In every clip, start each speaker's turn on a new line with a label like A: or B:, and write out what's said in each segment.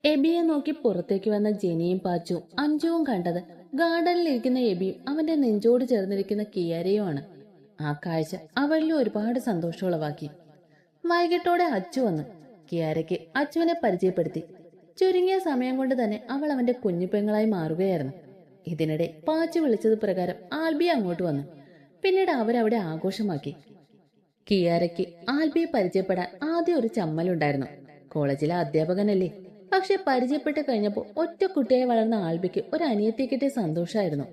A: എബിയെ നോക്കി പുറത്തേക്ക് വന്ന ജെനിയും പാച്ചുവും അഞ്ജുവും കണ്ടത് ഗാർഡനിലിരിക്കുന്ന എബിയും അവന്റെ നെഞ്ചോട് ചേർന്നിരിക്കുന്ന കിയാരയുമാണ്. ആ കാഴ്ച അവളിൽ ഒരുപാട് സന്തോഷം ഉളവാക്കി. വൈകിട്ടോടെ അച്ചു വന്നു. കിയാരയ്ക്ക് അച്ചുവിനെ പരിചയപ്പെടുത്തി. ചുരുങ്ങിയ സമയം കൊണ്ട് തന്നെ അവൾ അവന്റെ കുഞ്ഞുപെങ്ങളായി മാറുകയായിരുന്നു. ഇതിനിടെ പാച്ചു വിളിച്ചത് പ്രകാരം ആൽബി അങ്ങോട്ട് വന്നു. പിന്നീട് അവരവിടെ ആഘോഷമാക്കി. കിയാരയ്ക്ക് ആൽബിയെ പരിചയപ്പെടാൻ ആദ്യം ഒരു ചമ്മലുണ്ടായിരുന്നു. കോളേജിലെ അധ്യാപകനല്ലേ. പക്ഷെ പരിചയപ്പെട്ട് കഴിഞ്ഞപ്പോൾ ഒറ്റ കുട്ടിയായി വളർന്ന ആൽബിക്ക് ഒരു അനിയത്തിയെ കിട്ടിയ സന്തോഷമായിരുന്നു.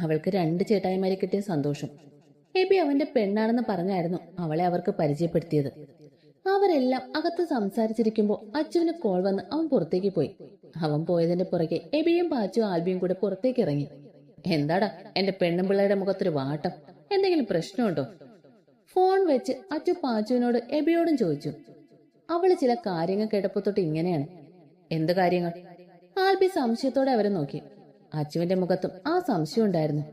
A: അവൾക്ക് 2 ചേട്ടായിമാരെ കിട്ടിയ സന്തോഷം. എബി അവന്റെ പെണ്ണാണെന്ന് പറഞ്ഞായിരുന്നു അവളെ അവർക്ക് പരിചയപ്പെടുത്തിയത്. അവരെല്ലാം അകത്ത് സംസാരിച്ചിരിക്കുമ്പോൾ അച്ചുവിന് കോൾ വന്ന് അവൻ പുറത്തേക്ക് പോയി. അവൻ പോയതിന്റെ പുറകെ എബിയും പാച്ചും ആൽബിയും കൂടെ പുറത്തേക്ക് ഇറങ്ങി. എന്താടാ എന്റെ പെണ്ണും പിള്ളേരുടെ മുഖത്തൊരു വാട്ടം, എന്തെങ്കിലും പ്രശ്നമുണ്ടോ? ഫോൺ വെച്ച് അച്ചു പാച്ചുവിനോട് എബിയോടും ചോദിച്ചു. അവള് ചില കാര്യങ്ങൾ കേട്ടപ്പോ തൊട്ട് ഇങ്ങനെയാണ്. എന്ത് കാര്യങ്ങൾ? ആൽബി സംശയത്തോടെ അവരെ നോക്കി. അച്ചുവിന്റെ മുഖത്തും ആ സംശയം ഉണ്ടായിരുന്നു.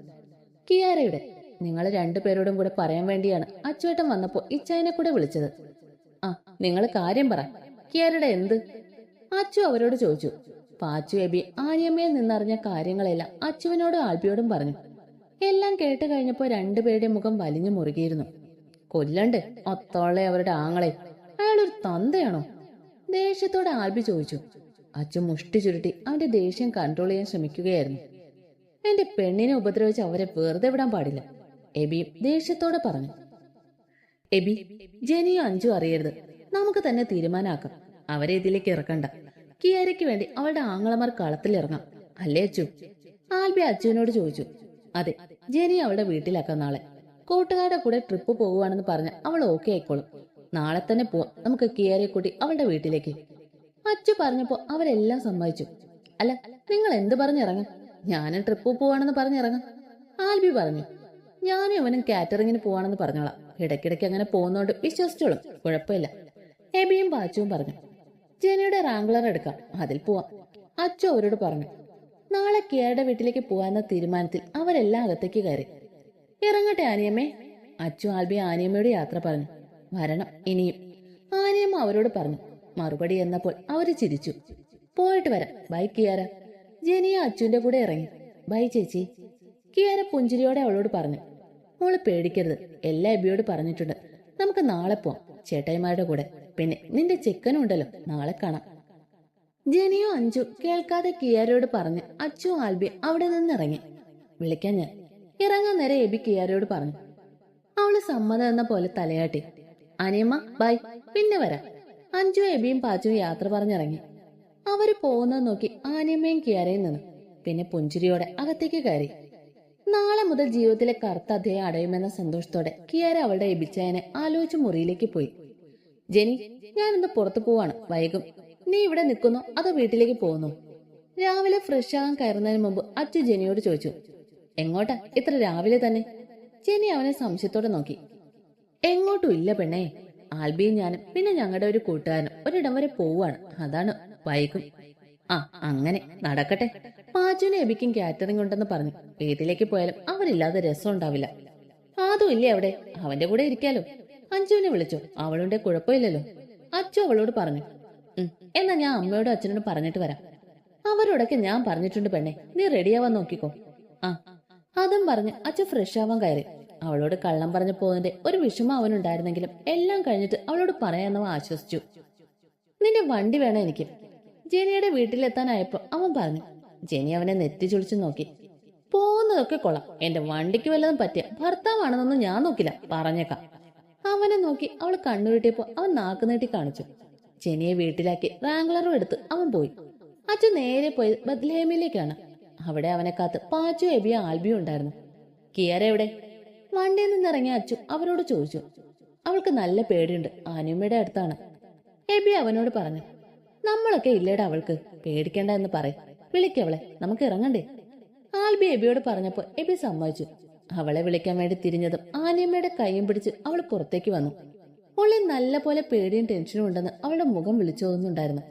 A: കിയാരയുടെ, നിങ്ങൾ 2 പേരോടും കൂടെ പറയാൻ വേണ്ടിയാണ് അച്ചുവേട്ടൻ വന്നപ്പോ ഇച്ചായനെ കൂടെ വിളിച്ചത്. ആ, നിങ്ങൾ കാര്യം പറ. കിയാരയുടെ എന്ത്? അച്ചു അവരോട് ചോദിച്ചു. പാച്ചു എബി ആനിയമ്മയിൽ നിന്നറിഞ്ഞ കാര്യങ്ങളെല്ലാം അച്ചുവിനോടും ആൽബിയോടും പറഞ്ഞു. എല്ലാം കേട്ട് കഴിഞ്ഞപ്പോ 2 പേരുടെ മുഖം വലിഞ്ഞു മുറുകിയിരുന്നു. കൊല്ലണ്ടേ ഒത്തോളെ അവരുടെ ആങ്ങളെ, അയാളൊരു തന്തയാണോ? ദേഷ്യത്തോടെ ആൽബി ചോദിച്ചു. അച്ചു മുഷ്ടി ചുരുട്ടി അവന്റെ ദേഷ്യം കൺട്രോൾ ചെയ്യാൻ ശ്രമിക്കുകയായിരുന്നു. എന്റെ പെണ്ണിനെ ഉപദ്രവിച്ച് അവരെ വെറുതെ വിടാൻ പാടില്ല, എബി ദേഷ്യത്തോടെ പറഞ്ഞു. എബി, ജെനിയും അഞ്ജു അറിയരുത്. നമുക്ക് തന്നെ തീരുമാനാക്കാം. അവരെ ഇതിലേക്ക് ഇറക്കണ്ട. കിയാരയ്ക്ക് വേണ്ടി അവളുടെ ആങ്ങളമാർ കളത്തിലിറങ്ങാം, അല്ലേ അച്ചു? ആൽബി അച്ചുവിനോട് ചോദിച്ചു. അതെ, ജെനി അവളുടെ വീട്ടിലാക്കാം. നാളെ കൂട്ടുകാരുടെ കൂടെ ട്രിപ്പ് പോകുവാണെന്ന് പറഞ്ഞ അവൾ ഓക്കെ ആയിക്കോളും. നാളെ തന്നെ പോവാം നമുക്ക് കിയാരയെ കൂട്ടി അവളുടെ വീട്ടിലേക്ക്. അച്ചു പറഞ്ഞപ്പോ അവരെല്ലാം സമ്മതിച്ചു. അല്ല, നിങ്ങൾ എന്ത് പറഞ്ഞിറങ്ങാം? ഞാനും ട്രിപ്പ് പോവാണെന്ന് പറഞ്ഞിറങ്ങാം, ആൽബി പറഞ്ഞു. ഞാനും അവനും കാറ്ററിങ്ങിന് പോവാണെന്ന് പറഞ്ഞോളാം. ഇടയ്ക്കിടയ്ക്ക് അങ്ങനെ പോകുന്നോണ്ട് വിശ്വസിച്ചോളും, കുഴപ്പമില്ല, എബിയും പാച്ചുവും പറഞ്ഞു. ജെനിയുടെ റാങ്കുലർ എടുക്കാം, അതിൽ പോവാം, അച്ചു അവരോട് പറഞ്ഞു. നാളെ കിയാരുടെ വീട്ടിലേക്ക് പോവാന്ന തീരുമാനത്തിൽ അവരെല്ലാം അകത്തേക്ക് കയറി. ഇറങ്ങട്ടെ ആനിയമ്മേ? അച്ചു ആൽബി ആനിയമ്മയോട് യാത്ര പറഞ്ഞു. വരണം ഇനിയും, ആനിയമ്മ അവരോട് പറഞ്ഞു. മറുപടി എന്നപ്പോൾ അവര് ചിരിച്ചു. പോയിട്ട് വരാം, ബൈ കിയാര. ജെനിയ അച്ചുവിന്റെ കൂടെ ഇറങ്ങി. ബൈ ചേച്ചി, കിയാര പുഞ്ചിരിയോടെ അവളോട് പറഞ്ഞു. മോള് പേടിക്കരുത്, എല്ലാ എബിയോട് പറഞ്ഞിട്ടുണ്ട്. നമുക്ക് നാളെ പോവാം ചേട്ടായിമാരുടെ കൂടെ. പിന്നെ നിന്റെ ചെക്കനും ഉണ്ടല്ലോ, നാളെ കാണാം. ജെനിയോ അഞ്ജു കേൾക്കാതെ കിയാരയോട് പറഞ്ഞ് അച്ചു ആൽബി അവിടെ നിന്നിറങ്ങി. വിളിക്കാൻ ഞാൻ. ഇറങ്ങാൻ നേരെ എബി കിയാരയോട് പറഞ്ഞു. അവള് സമ്മതം എന്ന പോലെ തലയാട്ടി. അനിയമ്മ ബൈ, പിന്നെ വരാം. അഞ്ജു എബിയും പാച്ചുവും യാത്ര പറഞ്ഞിറങ്ങി. അവര് പോകുന്നത് നോക്കി ആനിയമ്മയും കിയാരയും നിന്നു. പിന്നെ പുഞ്ചിരിയോടെ അകത്തേക്ക് കയറി. നാളെ മുതൽ ജീവിതത്തിലെ കറുത്ത അധ്യായം അടയുമെന്ന സന്തോഷത്തോടെ കിയാര അവളുടെ എബിച്ചായനെ ആലോചിച്ച് മുറിയിലേക്ക് പോയി. ജെനി, ഞാനിന്ന് പുറത്തു പോവാണ്, വൈകും. നീ ഇവിടെ നിൽക്കുന്നോ അതോ വീട്ടിലേക്ക് പോകുന്നു? രാവിലെ ഫ്രഷ് ആകാൻ കയറുന്നതിന് മുമ്പ് അച്ചു ജെനിയോട് ചോദിച്ചു. എങ്ങോട്ടാ ഇത്ര രാവിലെ തന്നെ? ജെനി അവനെ സംശയത്തോടെ നോക്കി. എങ്ങോട്ടും ഇല്ല പെണ്ണേ, ആൽബിയും ഞാനും പിന്നെ ഞങ്ങളുടെ ഒരു കൂട്ടുകാരനും ഒരിടം വരെ പോവാണ്, അതാണ്, വൈകും. ആ, അങ്ങനെ നടക്കട്ടെ. പാച്ചുവിനെ എബിക്കും കാറ്ററിംഗ് ഉണ്ടെന്ന് പറഞ്ഞു. വീട്ടിലേക്ക് പോയാലും അവരില്ലാതെ രസം ഉണ്ടാവില്ല. അതും ഇല്ലേ അവിടെ, അവന്റെ കൂടെ ഇരിക്കാലോ. അഞ്ജുവിനെ വിളിച്ചോ, അവളുടെ കുഴപ്പമില്ലല്ലോ, അച്ചു അവളോട് പറഞ്ഞു. എന്നാ ഞാൻ അമ്മയോടും അച്ഛനോടും പറഞ്ഞിട്ട് വരാം. അവരോടൊക്കെ ഞാൻ പറഞ്ഞിട്ടുണ്ട് പെണ്ണെ, നീ റെഡിയാവാൻ നോക്കിക്കോ. ആ, അതും പറഞ്ഞ് അച്ഛൻ ഫ്രഷ് ആവാൻ കയറി. അവളോട് കള്ളം പറഞ്ഞു പോകുന്നതിന്റെ ഒരു വിഷമം അവനുണ്ടായിരുന്നെങ്കിലും എല്ലാം കഴിഞ്ഞിട്ട് അവളോട് പറയാന്നവ ആശ്വസിച്ചു. നിന്റെ വണ്ടി വേണം എനിക്ക്. ജെനിയുടെ വീട്ടിലെത്താനായപ്പോ അവൻ പറഞ്ഞു. ജെനി അവനെ നെറ്റി ചുളിച്ചു നോക്കി. പോകുന്നതൊക്കെ കൊള്ളാം, എന്റെ വണ്ടിക്ക് വല്ലതും പറ്റിയ ഭർത്താവാണെന്നൊന്നും ഞാൻ നോക്കില്ല, പറഞ്ഞേക്കാം. അവനെ നോക്കി അവൾ കണ്ണുരുട്ടിയപ്പോ അവൻ നാക്കുനീട്ടി കാണിച്ചു. ജെനിയെ വീട്ടിലാക്കി റാങ്കുലറും എടുത്ത് അവൻ പോയി. അച്ഛൻ നേരെ പോയത് ബത്ലഹേമിലേക്കാണ്. അവിടെ അവനെ കാത്ത് പാച്ചു എബിയും ആൽബിയും ഉണ്ടായിരുന്നു. കിയാര എവിടെ? വണ്ടിയിൽ നിന്നിറങ്ങിയ അച്ചു അവരോട് ചോദിച്ചു. അവൾക്ക് നല്ല പേടിയുണ്ട്, ആനിയമ്മയുടെ അടുത്താണ്, എബി അവനോട് പറഞ്ഞു. നമ്മളൊക്കെ ഇല്ലേടാ അവൾക്ക്, പേടിക്കണ്ട എന്ന് പറയും. വിളിക്കവളെ, നമുക്ക് ഇറങ്ങണ്ടേ? ആൽബി എബിയോട് പറഞ്ഞപ്പോ എബി സമ്മതിച്ചു. അവളെ വിളിക്കാൻ വേണ്ടി തിരിഞ്ഞതും ആനിയമ്മയുടെ കൈയും പിടിച്ച് അവൾ പുറത്തേക്ക് വന്നു. ഉള്ളിൽ നല്ല പോലെ പേടിയും ടെൻഷനും ഉണ്ടെന്ന് അവളുടെ മുഖം വിളിച്ചോന്നുണ്ടായിരുന്നു.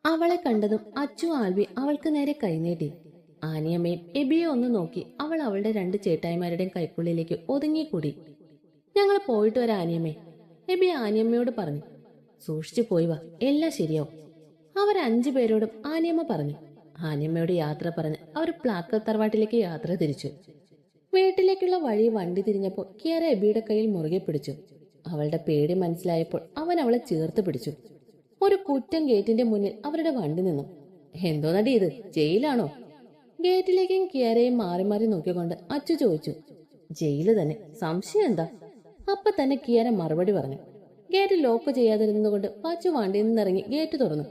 A: അവളെ കണ്ടതും അച്ചു ആൽബി അവൾക്ക് നേരെ കൈനീട്ടി. ആനിയമ്മയും എബിയെ ഒന്ന് നോക്കി അവൾ അവളുടെ 2 ചേട്ടായിമാരുടെയും കൈക്കുള്ളിലേക്ക് ഒതുങ്ങിക്കൂടി. ഞങ്ങൾ പോയിട്ട് വരാം ആനിയമ്മേ, എബി ആനിയമ്മയോട് പറഞ്ഞു. സൂക്ഷിച്ചു പോയി വാ, എല്ലാം ശരിയാവും. അവർ 5 പേരോടും ആനിയമ്മ പറഞ്ഞു. ആനിയമ്മയോട് യാത്ര പറഞ്ഞ് അവർ പ്ലാക്കൽ തറവാട്ടിലേക്ക് യാത്ര തിരിച്ചു. വീട്ടിലേക്കുള്ള വഴി വണ്ടി തിരിഞ്ഞപ്പോൾ കിയാര എബിയുടെ കയ്യിൽ മുറുകെ പിടിച്ചു. അവളുടെ പേടി മനസ്സിലായപ്പോൾ അവൻ അവളെ ചേർത്ത് പിടിച്ചു. ഒരു കുറ്റം ഗേറ്റിന്റെ മുന്നിൽ അവരുടെ വണ്ടി നിന്നു. എന്തോ നടി ഇത്, ജയിലാണോ? ഗേറ്റിലേക്കും കിയാരയും മാറി മാറി നോക്കിക്കൊണ്ട് അച്ചു ചോദിച്ചു. ജയില് തന്നെ, സംശയം എന്താ? അപ്പൊ തന്നെ കിയാര മറുപടി പറഞ്ഞു. ഗേറ്റ് ലോക്ക് ചെയ്യാതിരുന്നതുകൊണ്ട് പാച്ചു വണ്ടിയിൽ നിന്നിറങ്ങി ഗേറ്റ് തുറന്നു.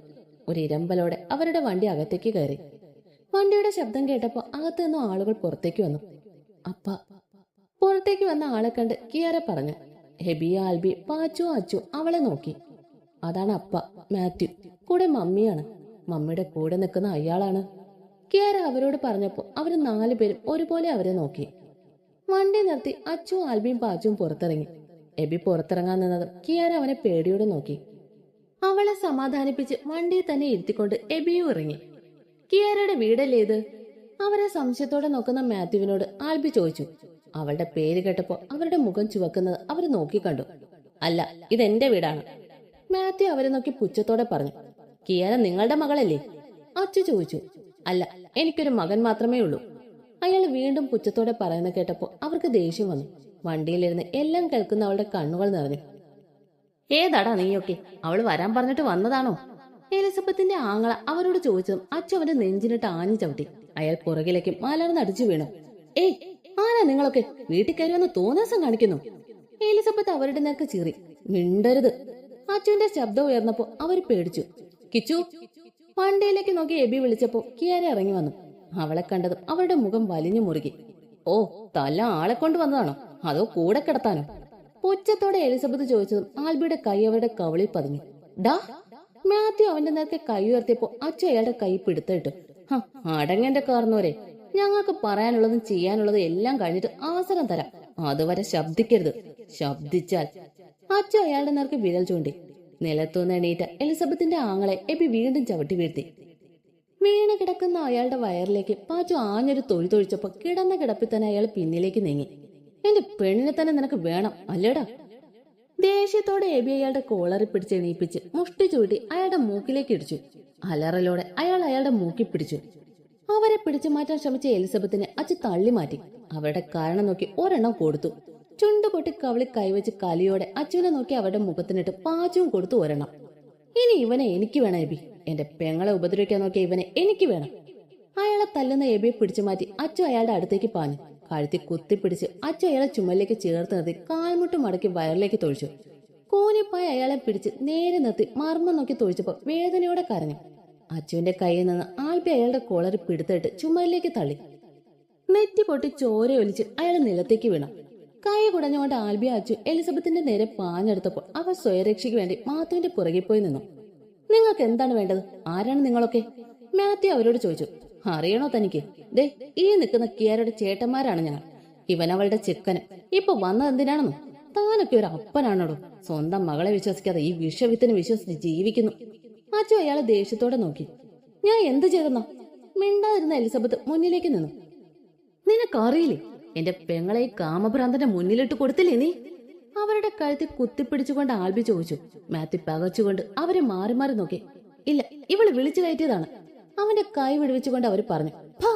A: ഒരു ഇരമ്പലോടെ അവരുടെ വണ്ടി അകത്തേക്ക് കയറി. വണ്ടിയുടെ ശബ്ദം കേട്ടപ്പോൾ അകത്തു നിന്നും ആളുകൾ പുറത്തേക്ക് വന്നു. അപ്പ പുറത്തേക്ക് വന്ന ആളെ കണ്ട് കിയാര പറഞ്ഞു. ഹെബി, ആൽബി, പാച്ചു, അച്ചു അവളെ നോക്കി. അതാണ് അപ്പ, മാത്യു. കൂടെ മമ്മിയാണ്. മമ്മിയുടെ കൂടെ നിൽക്കുന്ന അയാളാണ്. കിയാര അവരോട് പറഞ്ഞപ്പോ അവര് 4 പേരും ഒരുപോലെ അവരെ നോക്കി. വണ്ടി നിർത്തി അച്ചു, ആൽബിയും പാച്ചുവും പുറത്തിറങ്ങി. എബി പുറത്തിറങ്ങാൻ നിന്നത് കിയാര അവനെ പേടിയോടെ നോക്കി. അവളെ സമാധാനിപ്പിച്ച് വണ്ടിയിൽ തന്നെ ഇരുത്തിക്കൊണ്ട് എബിയും ഇറങ്ങി. കിയാരയുടെ വീടല്ലേ ഇത്? അവരെ സംശയത്തോടെ നോക്കുന്ന മാത്യുവിനോട് ആൽബി ചോദിച്ചു. അവളുടെ പേര് കേട്ടപ്പോ അവരുടെ മുഖം ചുവക്കുന്നത് അവർ നോക്കിക്കണ്ടു. അല്ല, ഇതെന്റെ വീടാണ്. മാത്യു അവരെ നോക്കി പുച്ഛത്തോടെ പറഞ്ഞു. കിയാര നിങ്ങളുടെ മകളല്ലേ? അച്ചു ചോദിച്ചു. അല്ല, എനിക്കൊരു മകൻ മാത്രമേ ഉള്ളൂ. അയാൾ വീണ്ടും പുച്ഛത്തോടെ പറയുന്ന കേട്ടപ്പോ അവർക്ക് ദേഷ്യം വന്നു. വണ്ടിയിലിരുന്ന് എല്ലാം കേൾക്കുന്ന അവളുടെ കണ്ണുകൾ നിറഞ്ഞു. ഏതാടാ നീയൊക്കെ? അവള് വരാൻ പറഞ്ഞിട്ട് വന്നതാണോ? എലിസബത്തിന്റെ ആങ്ങള അവരോട് ചോദിച്ചതും അച്ചു അവന്റെ നെഞ്ചിനിട്ട് ആഞ്ഞു ചവിട്ടി. അയാൾ പുറകിലേക്ക് മലർന്നടിച്ചു വീണു. ഏയ്, ആരാ നിങ്ങളൊക്കെ? വീട്ടിൽ കയറി വന്ന് തോന്നാസം കാണിക്കുന്നു. എലിസബത്ത് അവരുടെ നേർക്ക് ചീറി. മിണ്ടരുത്. അച്ചുവിന്റെ ശബ്ദം ഉയർന്നപ്പോ അവർ പേടിച്ചു. കിച്ചു. വണ്ടിയിലേക്ക് നോക്കി എബി വിളിച്ചപ്പോ കിയാര ഇറങ്ങി വന്നു. അവളെ കണ്ടതും അവരുടെ മുഖം വലിഞ്ഞു മുറുകി. ഓ, തല്ല ആളെ കൊണ്ട് വന്നതാണോ, അതോ കൂടെ കിടത്താനോ? പുച്ഛത്തോടെ എലിസബത്ത് ചോദിച്ചതും ആൽബിയുടെ കൈ അവരുടെ കവളിൽ പതിഞ്ഞു. ഡാ! മാത്യു അവന്റെ നേരത്തെ കൈ ഉയർത്തിയപ്പോ അച്ചു അയാളുടെ കൈ പിടുത്തിട്ടു. അടങ്ങന്റെ കാർന്നോരെ, ഞങ്ങൾക്ക് പറയാനുള്ളതും ചെയ്യാനുള്ളതും എല്ലാം കഴിഞ്ഞിട്ട് അവസരം തരാം. അതുവരെ ശബ്ദിക്കരുത്. ശബ്ദിച്ചാൽ. അച്ചു അയാളുടെ നേർക്ക് വിരൽ ചൂണ്ടി. നിലത്തുനിന്ന് എണീറ്റ എലിസബത്തിന്റെ ആങ്ങളെ എബി വീണ്ടും ചവിട്ടി വീഴ്ത്തി. വീണ് കിടക്കുന്ന അയാളുടെ വയറിലേക്ക് പാച്ചു ആഞ്ഞൊരു തൊഴിച്ചപ്പോ കിടന്ന കിടപ്പിൽ തന്നെ അയാൾ പിന്നിലേക്ക് നീങ്ങി. എന്റെ പെണ്ണിനെ തന്നെ നിനക്ക് വേണം അല്ലേടാ? ദേഷ്യത്തോടെ എബി അയാളുടെ കോളറി പിടിച്ച് എണീപ്പിച്ച് മുഷ്ടി ചൂട്ടി അയാളുടെ മൂക്കിലേക്ക് ഇടിച്ചു. അലറലോടെ അയാൾ അയാളുടെ മൂക്കി പിടിച്ചു. അവരെ പിടിച്ചു മാറ്റാൻ ശ്രമിച്ച എലിസബത്തിനെ അച്ചു തള്ളി മാറ്റി. അവരുടെ കാരണം നോക്കി ഒരെണ്ണം കൊടുത്തു. ചുണ്ടു പൊട്ടി കവളി കൈവച്ച് കലിയോടെ അച്ചുവിനെ നോക്കി അവരുടെ മുഖത്തിനിട്ട് പാച്ചുവും കൊടുത്തു ഒരെണ്ണം. ഇനി ഇവനെ എനിക്ക് വേണം എബി. എന്റെ പെങ്ങളെ ഉപദ്രവിക്കാൻ നോക്കിയ ഇവനെ എനിക്ക് വേണം. അയാളെ തല്ലുന്ന എബിയെ പിടിച്ചു മാറ്റി അച്ചു അയാളുടെ അടുത്തേക്ക് പാഞ്ഞു. കഴുത്തി കുത്തിപ്പിടിച്ച് അച്ചു അയാളെ ചുമലിലേക്ക് ചേർത്ത് നിർത്തി കാൽമുട്ട് മടക്കി വയറിലേക്ക് തൊഴിച്ചു. കൂനിപ്പായി അയാളെ പിടിച്ച് നേരെ നിർത്തി മർമ്മം നോക്കി തൊഴിച്ചപ്പോ വേദനയോടെ കരഞ്ഞു. അച്ചുവിന്റെ കയ്യിൽ നിന്ന് ആൽബി അയാളുടെ കോളറി പിടുത്തിട്ട് ചുമലിലേക്ക് തള്ളി. നെറ്റി പൊട്ടി ചോര ഒലിച്ച് അയാൾ നിലത്തേക്ക് വീണു. കൈ കുടഞ്ഞുകൊണ്ട് ആൽബി അച്ചു എലിസബത്തിന്റെ നേരെ പാഞ്ഞെടുത്തപ്പോൾ അവർ സ്വയരക്ഷയ്ക്ക് വേണ്ടി മാത്യുവിന്റെ പുറകെ പോയി നിന്നു. നിങ്ങൾക്ക് എന്താണ് വേണ്ടത്? ആരാണ് നിങ്ങളൊക്കെ? മാത്യു അവരോട് ചോദിച്ചു. അറിയണോ തനിക്ക്? ദേ, ഈ നിൽക്കുന്ന കിയാരയുടെ ചേട്ടന്മാരാണ് ഞങ്ങൾ. ഇവനവളുടെ ചെക്കന്. ഇപ്പൊ വന്നത് എന്തിനാണെന്നോ? താനൊക്കെ ഒരു അപ്പനാണോടോ? സ്വന്തം മകളെ വിശ്വസിക്കാതെ ഈ വിഷവിത്തിന് വിശ്വസിച്ച് ജീവിക്കുന്നു. അച്ചു അയാളെ ദേഷ്യത്തോടെ നോക്കി. ഞാൻ എന്ത് ചെയ്തെന്നാ? മിണ്ടാതിരുന്ന എലിസബത്ത് മുന്നിലേക്ക് നിന്നു. നിനക്കറിയില്ലേ, എന്റെ പെങ്ങളെ ഈ കാമഭ്രാന്തന്റെ മുന്നിലിട്ട് കൊടുത്തില്ലേ നീ? അവരുടെ കഴുത്തിൽ കുത്തിപ്പിടിച്ചുകൊണ്ട് ആൽബി ചോദിച്ചു. മാത്യു പകച്ചുകൊണ്ട് അവരെ മാറി മാറി നോക്കി. ഇല്ല, ഇവള് വിളിച്ചു കയറ്റിയതാണ്. അവന്റെ കൈ വിടുവിച്ചുകൊണ്ട് അവർ പറഞ്ഞു. ഭാ!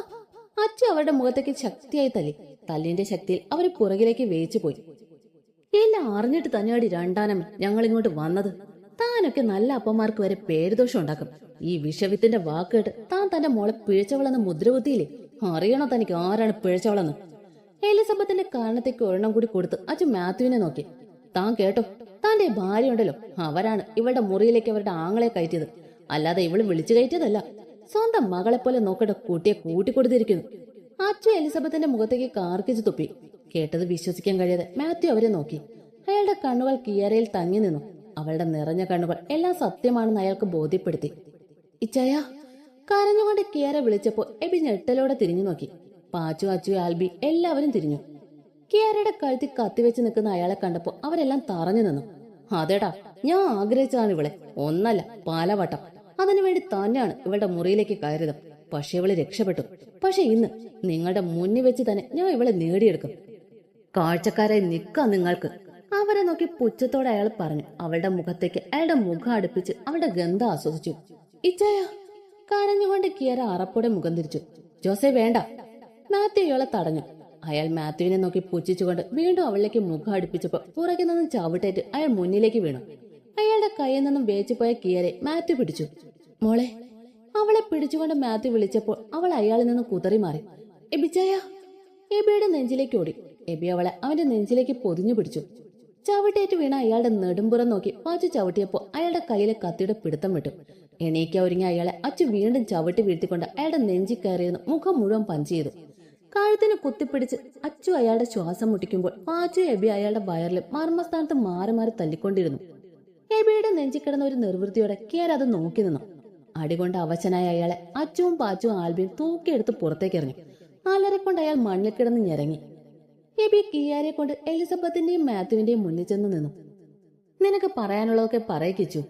A: അച്ചു അവരുടെ മുഖത്തേക്ക് ശക്തിയായി തല്ലി. തല്ലിന്റെ ശക്തിയിൽ അവര് പുറകിലേക്ക് വേച്ചു പോയി. എല്ലാം അറിഞ്ഞിട്ട് തന്നെയാടി രണ്ടാനം ഞങ്ങൾ ഇങ്ങോട്ട് വന്നത്. താനൊക്കെ നല്ല അപ്പന്മാർക്ക് വരെ പേരുദോഷം ഉണ്ടാക്കും. ഈ വിഷവിത്തിന്റെ വാക്കേട്ട് താൻ തന്റെ മോളെ പിഴച്ചവളെന്ന് മുദ്രകുത്തിയില്ലേ? അറിയണോ തനിക്ക് ആരാണ് പിഴച്ചവളെന്ന്? എലിസബത്തിന്റെ കാരണത്തേക്ക് ഒരെണ്ണം കൂടി കൊടുത്ത് അച്ചു മാത്യുവിനെ നോക്കി. താൻ കേട്ടോ, താന്റെ ഭാര്യ ഉണ്ടല്ലോ, അവരാണ് ഇവളുടെ മുറിയിലേക്ക് അവരുടെ ആങ്ങളെ കയറ്റിയത്. അല്ലാതെ ഇവള് വിളിച്ചു കയറ്റിയതല്ല. സ്വന്തം മകളെ പോലെ നോക്കട്ടെ കുട്ടിയെ കൂട്ടിക്കൊടുത്തിരിക്കുന്നു. അച്ചു എലിസബത്തിന്റെ മുഖത്തേക്ക് കാർക്കിച്ചു തുപ്പി. കേട്ടത് വിശ്വസിക്കാൻ കഴിയാതെ മാത്യു അവരെ നോക്കി. അയാളുടെ കണ്ണുകൾ കിയാരയിൽ തങ്ങി നിന്നു. അവളുടെ നിറഞ്ഞ കണ്ണുകൾ എല്ലാം സത്യമാണെന്ന് അയാൾക്ക് ബോധ്യപ്പെടുത്തി. ഇച്ചായ! കരഞ്ഞുകൊണ്ട് കിയാര വിളിച്ചപ്പോ എബി ഞെട്ടലോടെ തിരിഞ്ഞു നോക്കി. പാച്ചു, അച്ചു, ആൽബി എല്ലാവരും തിരിഞ്ഞു. കിയാരയുടെ കഴുത്തിൽ കത്തിവെച്ച് നിൽക്കുന്ന അയാളെ കണ്ടപ്പോ അവരെല്ലാം തറഞ്ഞു നിന്നു. അതേടാ, ഞാൻ ആഗ്രഹിച്ചതാണ് ഇവളെ, ഒന്നല്ല പലവട്ടം. അതിനുവേണ്ടി തന്നെയാണ് ഇവളുടെ മുറിയിലേക്ക് കയറിയത്. പക്ഷെ ഇവള് രക്ഷപ്പെട്ടു. പക്ഷെ ഇന്ന് നിങ്ങളുടെ മുന്നിൽ വെച്ച് തന്നെ ഞാൻ ഇവളെ നേടിയെടുക്കും. കാഴ്ചക്കാരായി നിൽക്കാം നിങ്ങൾക്ക്. അവരെ നോക്കി പുച്ഛത്തോടെ അയാൾ പറഞ്ഞു. അവളുടെ മുഖത്തേക്ക് അയാളുടെ മുഖം അടുപ്പിച്ച് അവളുടെ ഗന്ധം ആസ്വദിച്ചു. ഇച്ചായ. കരഞ്ഞുകൊണ്ട് കിയറ അറപ്പോടെ മുഖം തിരിച്ചു. ജോസെ വേണ്ട. മാത്യു ഇയാളെ തടഞ്ഞു. അയാൾ മാത്യുവിനെ നോക്കി പുച്ഛിച്ചുകൊണ്ട് വീണ്ടും അവളിലേക്ക് മുഖം അടുപ്പിച്ചപ്പോ പുറകെ നിന്നും ചവിട്ടേറ്റ് അയാൾ മുന്നിലേക്ക് വീണു. അയാളുടെ കയ്യിൽ നിന്നും വേച്ചുപോയ കിയറെ മാത്യു പിടിച്ചു. മോളെ. അവളെ പിടിച്ചുകൊണ്ട് മാത്യു വിളിച്ചപ്പോൾ അവൾ അയാളിൽ നിന്ന് കുതറി മാറി. എബിച്ചായ. എബിയുടെ നെഞ്ചിലേക്ക് ഓടി. എബി അവളെ അവന്റെ നെഞ്ചിലേക്ക് പൊതിഞ്ഞു പിടിച്ചു. ചവിട്ടേറ്റ് വീണ അയാളുടെ നെടുമ്പുറം നോക്കി പാച്ചു ചവിട്ടിയപ്പോ അയാളുടെ കയ്യിലെ കത്തിയുടെ പിടുത്തം വിട്ടു. എണീക്കാൻ ഒരുങ്ങിയ അയാളെ അച്ചു വീണ്ടും ചവിട്ടി വീഴ്ത്തിക്കൊണ്ട് അയാളുടെ നെഞ്ചി കയറിയെന്ന് മുഖം മുഴുവൻ പഞ്ച് ചെയ്തു. കഴുത്തിന് കുത്തിപ്പിടിച്ച് അച്ചു അയാളുടെ ശ്വാസം മുട്ടിക്കുമ്പോൾ പാച്ചു എബി അയാളുടെ വയറിൽ മർമ്മസ്ഥാനത്ത് മാറി മാറി തല്ലിക്കൊണ്ടിരുന്നു. എബിയുടെ നെഞ്ചിക്കിടന്ന ഒരു നിർവൃത്തിയോടെ കിയർ അത് നോക്കി നിന്നു. അടികൊണ്ട് അവശനായ അയാളെ അച്ചുവും പാച്ചുവും ആൽബിയും തൂക്കിയെടുത്ത് പുറത്തേക്ക് എറിഞ്ഞു. അലറിക്കൊണ്ട് അയാൾ മണ്ണിൽ കിടന്ന് ഞെരങ്ങി. എബി കിയാരെ കൊണ്ട് എലിസബത്തിന്റെയും മാത്യുവിന്റെയും മുന്നിൽ ചെന്ന് നിന്നു. നിനക്ക് പറയാനുള്ളതൊക്കെ പറയിച്ചു,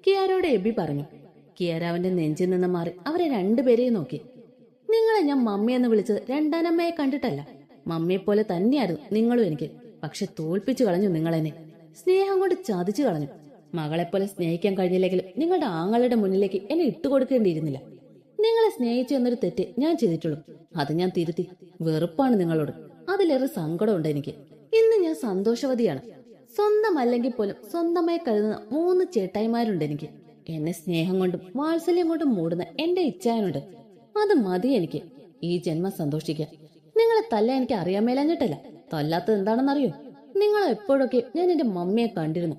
A: കിയാരോട് എബി പറഞ്ഞു. കിയാര അവന്റെ നെഞ്ചിൽ നിന്ന് മാറി അവരെ രണ്ടുപേരെയും നോക്കി. നിങ്ങളെ ഞാൻ മമ്മി എന്ന് വിളിച്ചത് രണ്ടാനമ്മയെ കണ്ടിട്ടല്ല. മമ്മിയെ പോലെ തന്നെയായിരുന്നു നിങ്ങളും എനിക്ക്. പക്ഷെ തോൽപ്പിച്ചു കളഞ്ഞു നിങ്ങളെന്നെ. സ്നേഹം കൊണ്ട് ചതിച്ചു കളഞ്ഞു. മകളെപ്പോലെ സ്നേഹിക്കാൻ കഴിഞ്ഞില്ലെങ്കിലും നിങ്ങളുടെ ആങ്ങളുടെ മുന്നിലേക്ക് എന്നെ ഇട്ടുകൊടുക്കേണ്ടിയിരുന്നില്ല. നിങ്ങളെ സ്നേഹിച്ചു എന്നൊരു തെറ്റ് ഞാൻ ചെയ്തിട്ടുള്ളൂ. അത് ഞാൻ തിരുത്തി. വെറുപ്പാണ് നിങ്ങളോട്. അതിലേറെ സങ്കടമുണ്ട് എനിക്ക്. ഇന്ന് ഞാൻ സന്തോഷവതിയാണ്. സ്വന്തമല്ലെങ്കിൽ പോലും സ്വന്തമായി കരുതുന്ന 3 ചേട്ടായിമാരുണ്ട് എനിക്ക്. എന്നെ സ്നേഹം കൊണ്ടും വാത്സല്യം കൊണ്ടും മൂടുന്ന എന്റെ ഇച്ഛായനുണ്ട്. അത് മതി എനിക്ക് ഈ ജന്മം സന്തോഷിക്കാൻ. നിങ്ങളെ തല്ലാൻ എനിക്ക് അറിയാൻ മേലഞ്ഞിട്ടല്ല. തല്ലാത്തത് എന്താണെന്നറിയോ? നിങ്ങളെ എപ്പോഴൊക്കെ ഞാൻ എന്റെ മമ്മിയെ കണ്ടിരുന്നു.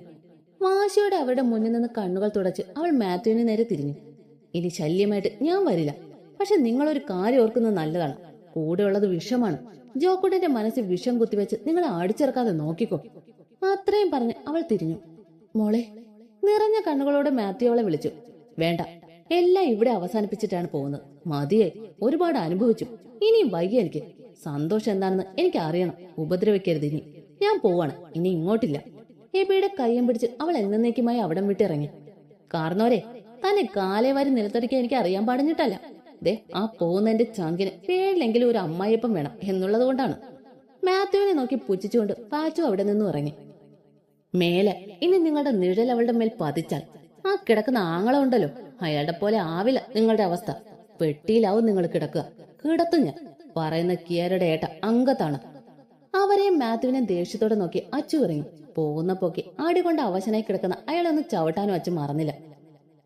A: വാശിയോടെ അവരുടെ മുന്നിൽ നിന്ന് കണ്ണുകൾ തുടച്ച് അവൾ മാത്യുവിന് നേരെ തിരിഞ്ഞു. ഇനി ശല്യമായിട്ട് ഞാൻ വരില്ല. പക്ഷെ നിങ്ങളൊരു കാര്യം ഓർക്കുന്നത് നല്ലതാണ്. കൂടെയുള്ളത് വിഷമാണ്. ജോക്കുട്ടിന്റെ മനസ്സിൽ വിഷം കുത്തിവെച്ച് നിങ്ങളെ അടിച്ചിറക്കാതെ നോക്കിക്കോ. അത്രയും പറഞ്ഞ് അവൾ തിരിഞ്ഞു. മോളെ. നിറഞ്ഞ കണ്ണുകളോടെ മാത്യു അവളെ വിളിച്ചു. വേണ്ട, എല്ലാം ഇവിടെ അവസാനിപ്പിച്ചിട്ടാണ് പോകുന്നത്. മതിയായി. ഒരുപാട് അനുഭവിച്ചു. ഇനിയും വൈകി. എനിക്ക് സന്തോഷം എന്താണെന്ന് എനിക്ക് അറിയണം. ഉപദ്രവിക്കരുത്. ഇനി ഞാൻ പോവാണ്. ഇനി ഇങ്ങോട്ടില്ല. എബിയുടെ കയ്യം പിടിച്ച് അവൾ എന്നേക്കുമായി അവിടം വിട്ടിറങ്ങി. കാർന്നോരെ, തന്നെ കാലേ വാരി നിലത്തടിക്കാൻ എനിക്ക് അറിയാൻ പാടിഞ്ഞിട്ടല്ല. ദേ, ആ പോകുന്നതിന്റെ ചങ്കിന് പേരിലെങ്കിലും ഒരു അമ്മായിയപ്പം വേണം എന്നുള്ളത് കൊണ്ടാണ്. മാത്യുവിനെ നോക്കി പുച്ഛിച്ചുകൊണ്ട് പാച്ചു അവിടെ നിന്നും ഇറങ്ങി. മേലെ ഇനി നിങ്ങളുടെ നിഴൽ അവളുടെ മേൽ പതിച്ചാൽ ആ കിടക്കുന്ന ആങ്ങള ഉണ്ടല്ലോ, അയാളുടെ പോലെ ആവില്ല നിങ്ങളുടെ അവസ്ഥ. പെട്ടിയിലാവും നിങ്ങൾ കിടക്കുക. കിടത്തും ഞാൻ. പറയുന്ന കിയാരുടെ ഏട്ട അംഗത്താണ്. അവരെയും മാത്യുവിനെ ദേഷ്യത്തോടെ നോക്കി അച്ചു ഇറങ്ങി. പോകുന്ന പോക്കി ആടികൊണ്ട് അവശനായി കിടക്കുന്ന അയാളൊന്ന് ചവിട്ടാനും അച്ചു മറന്നില്ല.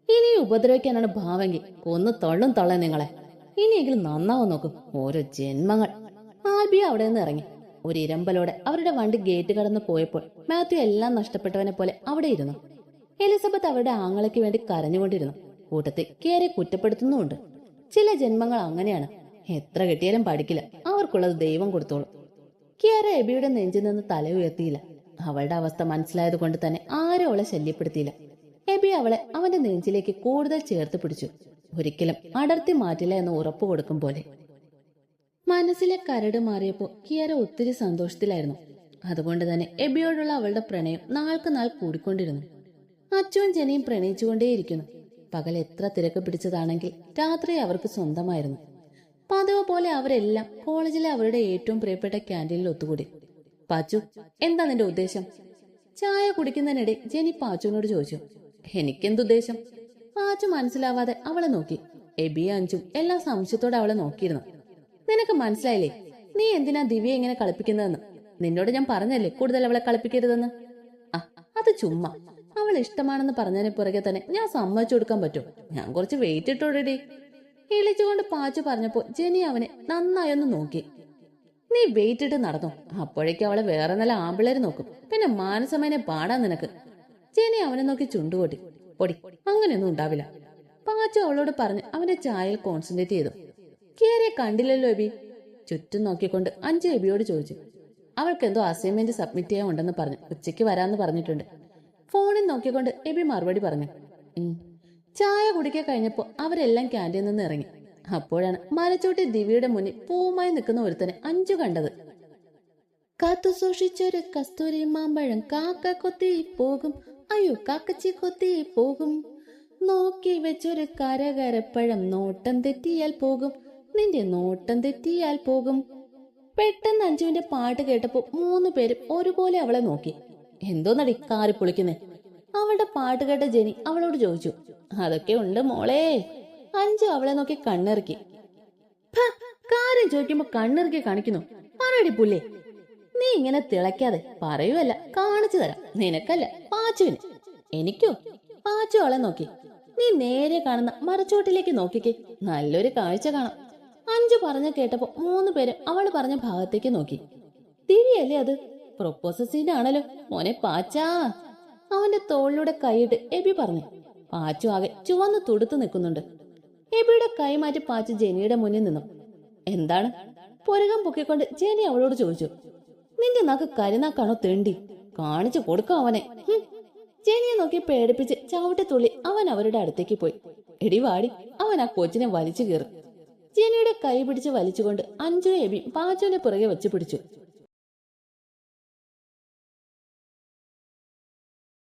A: ഇനി ഉപദ്രവിക്കാനാണ് ഭാവെങ്കിൽ കൊന്നു തള്ളും തള്ളൻ നിങ്ങളെ. ഇനിയെങ്കിലും നന്നാവും നോക്കും. ഓരോ ജന്മങ്ങൾ. ആൽബി അവിടെ നിന്ന് ഇറങ്ങി. ഒരു ഇരമ്പലോടെ അവരുടെ വണ്ടി ഗേറ്റ് കടന്ന് പോയപ്പോൾ മാത്യു എല്ലാം നഷ്ടപ്പെട്ടവനെ പോലെ അവിടെ ഇരുന്നു. എലിസബത്ത് അവരുടെ ആങ്ങളയ്ക്ക് വേണ്ടി കരഞ്ഞുകൊണ്ടിരുന്നു. കൂട്ടത്തിൽ കേറെ കുറ്റപ്പെടുത്തുന്നുമുണ്ട്. ചില ജന്മങ്ങൾ അങ്ങനെയാണ്. എത്ര കിട്ടിയാലും പഠിക്കില്ല. അവർക്കുള്ളത് ദൈവം കൊടുത്തോളും. കിയാര എബിയുടെ നെഞ്ചിൽ നിന്ന് തല ഉയർത്തിയില്ല. അവളുടെ അവസ്ഥ മനസ്സിലായത് കൊണ്ട് തന്നെ ആരും അവളെ ശല്യപ്പെടുത്തിയില്ല. എബി അവളെ അവന്റെ നെഞ്ചിലേക്ക് കൂടുതൽ ചേർത്ത് പിടിച്ചു. ഒരിക്കലും അടർത്തി മാറ്റില്ല എന്ന് ഉറപ്പു കൊടുക്കും പോലെ. മനസ്സിലെ കരട് മാറിയപ്പോ കിയാര ഒത്തിരി സന്തോഷത്തിലായിരുന്നു. അതുകൊണ്ട് തന്നെ എബിയോടുള്ള അവളുടെ പ്രണയം നാൾക്ക് നാൾ കൂടിക്കൊണ്ടിരുന്നു. അച്ചുവും ജനയും പ്രണയിച്ചുകൊണ്ടേയിരിക്കുന്നു. പകൽ എത്ര തിരക്ക് പിടിച്ചതാണെങ്കിൽ രാത്രി അവർക്ക് സ്വന്തമായിരുന്നു. പതിവ് പോലെ അവരെല്ലാം കോളേജിലെ അവരുടെ ഏറ്റവും പ്രിയപ്പെട്ട ക്യാൻറ്റീനിൽ ഒത്തുകൂടി. പാച്ചു, എന്താ നിന്റെ ഉദ്ദേശം? ചായ കുടിക്കുന്നതിനിടെ ജെനി പാച്ചുവിനോട് ചോദിച്ചു. എനിക്കെന്തുദ്ദേശം? പാച്ചു മനസ്സിലാവാതെ അവളെ നോക്കി. എബിയും അഞ്ചും എല്ലാം സംശയത്തോടെ അവളെ നോക്കിയിരുന്നു. നിനക്ക് മനസ്സിലായില്ലേ നീ എന്തിനാ ദിവ്യ ഇങ്ങനെ കളിപ്പിക്കുന്നതെന്ന്? നിന്നോട് ഞാൻ പറഞ്ഞല്ലേ കൂടുതൽ അവളെ കളിപ്പിക്കരുതെന്ന്. അത് ചുമ്മാ. അവൾ ഇഷ്ടമാണെന്ന് പറഞ്ഞതിന് പുറകെ തന്നെ ഞാൻ സമ്മതിച്ചു കൊടുക്കാൻ പറ്റും. ഞാൻ കുറച്ച് വെയിറ്റ് ഇട്ടോടേ. ഇളിച്ചുകൊണ്ട് പാച്ചു പറഞ്ഞപ്പോ ജെനി അവനെ നന്നായൊന്ന് നോക്കി. നീ വെയിറ്റ് ഇട്ട് നടന്നു. അപ്പോഴേക്കും അവളെ വേറെ നല്ല ആമ്പിളേര് നോക്കും. പിന്നെ മാനസമേനെ പാടാൻ നിനക്ക്. ജെനി അവനെ നോക്കി ചുണ്ടുകൊട്ടി. പൊടി, അങ്ങനെയൊന്നും ഉണ്ടാവില്ല. പാച്ചു അവളോട് പറഞ്ഞ് അവന്റെ ചായയിൽ കോൺസെൻട്രേറ്റ് ചെയ്തു. കേറെ കണ്ടില്ലല്ലോ എബി. ചുറ്റും നോക്കിക്കൊണ്ട് അഞ്ച് എബിയോട് ചോദിച്ചു. അവൾക്ക് എന്തോ അസൈൻമെന്റ് സബ്മിറ്റ് ചെയ്യാൻ ഉണ്ടെന്ന് പറഞ്ഞു. ഉച്ചയ്ക്ക് വരാന്ന് പറഞ്ഞിട്ടുണ്ട്. ഫോണിൽ നോക്കിക്കൊണ്ട് എബി മറുപടി പറഞ്ഞു. ചായ കുടിക്കാൻ കഴിഞ്ഞപ്പോ അവരെല്ലാം ക്യാൻറ്റീനിൽ നിന്ന് ഇറങ്ങി. അപ്പോഴാണ് മരച്ചോട്ടി ദിവ്യയുടെ മുന്നിൽ പൂവുമായി നിൽക്കുന്ന ഒരുത്തനെ അഞ്ചു കണ്ടത്. കാത്തു സൂക്ഷിച്ചൊരു കസ്തൂരി മാമ്പഴം കാക്ക കൊത്തി പോകും. അയ്യോ കാക്കച്ചി കൊത്തി പോകും. നോക്കി വെച്ചൊരു കരകരപ്പഴം നോട്ടം തെറ്റിയാൽ പോകും. നിന്റെ നോട്ടം തെറ്റിയാൽ പോകും. പെട്ടെന്ന് അഞ്ജുവിന്റെ പാട്ട് കേട്ടപ്പോ 3 പേരും ഒരുപോലെ അവളെ നോക്കി. എന്തോ നടി കാറി പൊളിക്കുന്നേ. അവളുടെ പാട്ട് കേട്ട ജെനി അവളോട് ചോദിച്ചു. അതൊക്കെ ഉണ്ട് മോളെ. അഞ്ജു അവളെ നോക്കി കണ്ണിറുക്കി. കാര്യം ചോദിക്കുമ്പോ കണ്ണിറുക്കി കാണിക്കുന്നു. പറയടി പുല്ലേ. നീ ഇങ്ങനെ തിളയ്ക്കാതെ. പറയുവല്ല, കാണിച്ചു തരാം. നിനക്കല്ല, പാച്ചുവിന്. എനിക്കോ? പാച്ചു അവളെ നോക്കി. നീ നേരെ കാണുന്ന മരച്ചോട്ടിലേക്ക് നോക്കിക്കേ, നല്ലൊരു കാഴ്ച കാണാം. അഞ്ജു പറഞ്ഞു കേട്ടപ്പോ 3 പേരും അവള് പറഞ്ഞ ഭാഗത്തേക്ക് നോക്കി. ദിവ്യല്ലേ അത്? പ്രൊപ്പോസൽ സീനാണല്ലോ മോനെ പാച്ചാ. അവന്റെ തോളിലൂടെ കൈയിട്ട് എബി പറഞ്ഞു. പാച്ചു ആകെ ചുവന്ന് തുടുത്തു നിൽക്കുന്നുണ്ട്. എബിയുടെ കൈ മാറ്റി പാച്ചു ജെനിയുടെ മുന്നിൽ നിന്നു. എന്താണ്? പുരകം പൊക്കിക്കൊണ്ട് ജെനി അവളോട് ചോദിച്ചു. നിന്റെ നാക്ക് കരിനാക്കാണോ തെണ്ടി? കാണിച്ചു കൊടുക്കാം അവനെ. ജെനിയെ നോക്കി പേടിപ്പിച്ച് ചവിട്ടിത്തുള്ളി അവൻ അവരുടെ അടുത്തേക്ക് പോയി. എടി വാടി. അവൻ ആ കൊച്ചിനെ വലിച്ചു കീറി. ജെനിയുടെ കൈ പിടിച്ച് വലിച്ചുകൊണ്ട് അഞ്ജു എബി പാച്ചുവിനെ പുറകെ വെച്ച് പിടിച്ചു.